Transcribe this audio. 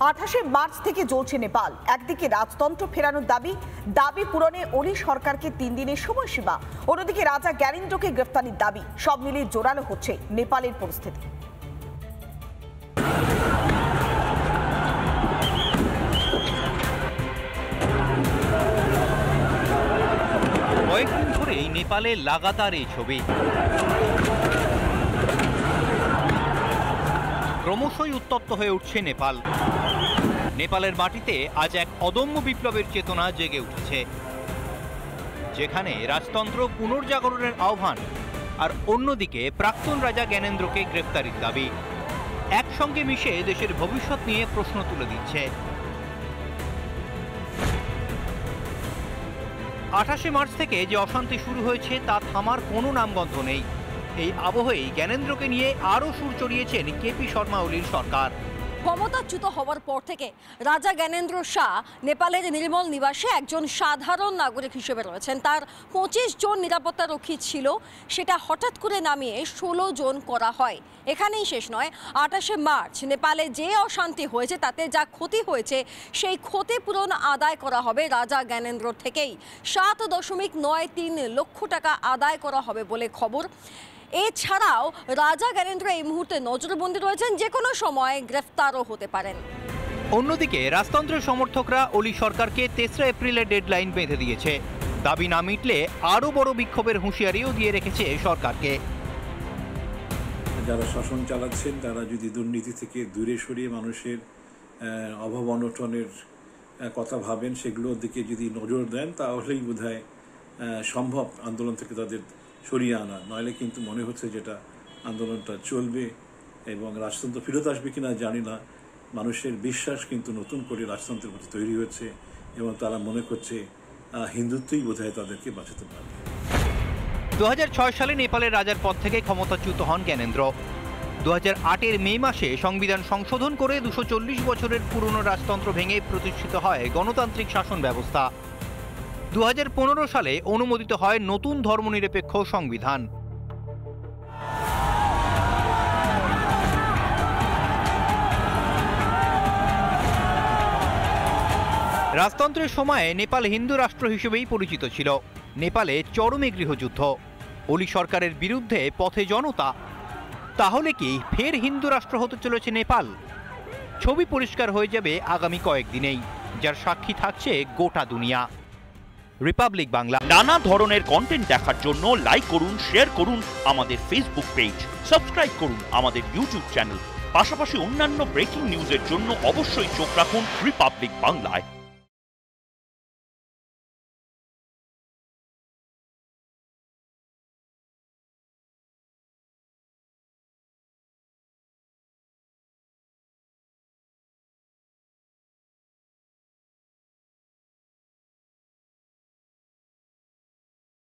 28শে March থেকে জ্বলছে নেপাল। একদিকে রাজতন্ত্র ফেরানোর দাবি পূরণে ওলি সরকারকে 3 দিনের সময়সীমা, অন্যদিকে রাজা জ্ঞানেন্দ্রকে গ্রেফতারির দাবি। সব মিলিয়ে জোরালো হচ্ছে নেপালের পরিস্থিতি। কয়েকদিন ধরেই নেপালে লাগাতার এই ছবি। ক্রমশই উত্তপ্ত হয়ে উঠছে নেপাল। নেপালের মাটিতে আজ এক অদম্য বিপ্লবের চেতনা জেগে উঠেছে, যেখানে রাজতন্ত্র পুনর্জাগরণের আহ্বান আর অন্যদিকে প্রাক্তন রাজা জ্ঞানেন্দ্রকে গ্রেফতারির দাবি একসঙ্গে মিশে দেশের ভবিষ্যৎ নিয়ে প্রশ্ন তুলে দিচ্ছে। 28শে মার্চ থেকে যে অশান্তি শুরু হয়েছে তা থামার কোনো নামগন্ধ নেই। এই আবহেই জ্ঞানেন্দ্রকে নিয়ে আরও সুর চড়িয়েছেন কেপি শর্মা ওলির সরকার। ক্ষমতাচ্যুত হওয়ার পর থেকে রাজা জ্ঞানেন্দ্র শাহ নেপালের নির্মল নিবাসে একজন সাধারণ নাগরিক হিসেবে রয়েছেন। তার 25 জন নিরাপত্তারক্ষী ছিল, সেটা হঠাৎ করে নামিয়ে 16 জন করা হয়। এখানেই শেষ নয়, 28শে মার্চ নেপালে যে অশান্তি হয়েছে তাতে যা ক্ষতি হয়েছে সেই ক্ষতিপূরণ আদায় করা হবে রাজা জ্ঞানেন্দ্র থেকেই। 7.93 লক্ষ টাকা আদায় করা হবে বলে খবর। এছাড়াও রাজা জ্ঞানেন্দ্র এই মুহূর্তে নজরবন্দি রয়েছেন, যে কোনো সময় গ্রেফতারও হতে পারেন। অন্যদিকে রাজতন্ত্রের সমর্থকরা ওলি সরকারকে 3রা এপ্রিলের ডেডলাইন বেঁধে দিয়েছে। দাবি না মিটলে আরও বড় বিক্ষোভের হুঁশিয়ারিও দিয়ে রেখেছে সরকারকে। যারা শাসন চালাচ্ছেন তারা যদি দুর্নীতি থেকে দূরে সরিয়ে মানুষের অভাব অনটনের কথা ভাবেন, সেগুলোর দিকে যদি নজর দেন, তাহলেই বোধহয় সম্ভব আন্দোলন থেকে তাদের সরিয়ে আনা। নইলে কিন্তু মনে হচ্ছে যেটা আন্দোলনটা চলবে এবং রাজতন্ত্র ফেরত আসবে কিনা জানি না। মানুষের বিশ্বাস কিন্তু নতুন করে রাজতন্ত্রের প্রতি তৈরি হচ্ছে এবং তারা মনে করছে হিন্দুত্বই বোধহয় তাদেরকে বাঁচাতে পারবে। 2006 সালে নেপালের রাজার পদ থেকে ক্ষমতাচ্যুত হন জ্ঞানেন্দ্র। 2008-এর মে মাসে সংবিধান সংশোধন করে 240 বছরের পুরনো রাজতন্ত্র ভেঙে প্রতিষ্ঠিত হয় গণতান্ত্রিক শাসন ব্যবস্থা। 2015 সালে অনুমোদিত হয় নতুন ধর্মনিরপেক্ষ সংবিধান। রাজতন্ত্রের সময়ে নেপাল হিন্দু রাষ্ট্র হিসেবেই পরিচিত ছিল। নেপালে চরমে গৃহযুদ্ধ, ওলি সরকারের বিরুদ্ধে পথে জনতা। তাহলে কি ফের হিন্দু রাষ্ট্র হতে চলেছে নেপাল? ছবি পরিষ্কার হয়ে যাবে আগামী কয়েকদিনেই, যার সাক্ষী থাকছে গোটা দুনিয়া। রিপাবলিক বাংলা। নানা ধরনের কন্টেন্ট দেখার জন্য লাইক করুন, শেয়ার করুন আমাদের ফেসবুক পেজ, সাবস্ক্রাইব করুন আমাদের ইউটিউব চ্যানেল। পাশাপাশি অন্যান্য ব্রেকিং নিউজের জন্য অবশ্যই চোখ রাখুন রিপাবলিক বাংলায়।